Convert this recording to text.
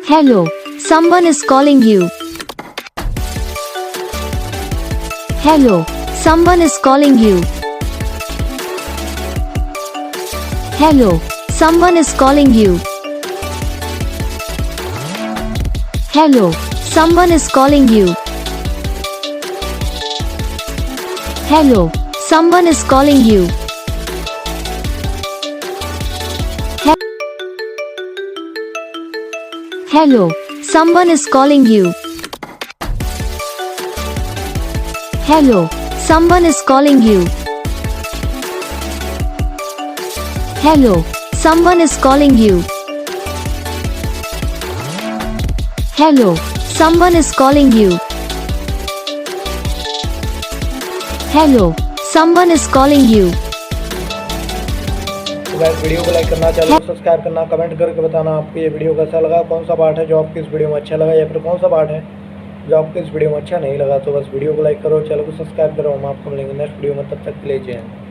Hello, someone is calling you. Hello, someone is calling you. Hello, someone is calling you. Hello, someone is calling you. Hello, someone is calling you. Hello, someone is calling you. Hello, someone is calling you. Hello, someone is calling you. Hello, someone is calling you. Hello, someone is calling you. तो guys video को like करना, channel को subscribe करना, comment करके बताना आपको ये video कैसा लगा, कौन सा पार्ट है जो आपको इस वीडियो में अच्छा लगा, या फिर कौन सा पार्ट है जो आपको इस वीडियो में अच्छा नहीं लगा। तो बस वीडियो को लाइक करो, चैनल को सब्सक्राइब करो। हम आपको मिलेंगे नेक्स्ट वीडियो में, तब तक के लिए जय हिंद।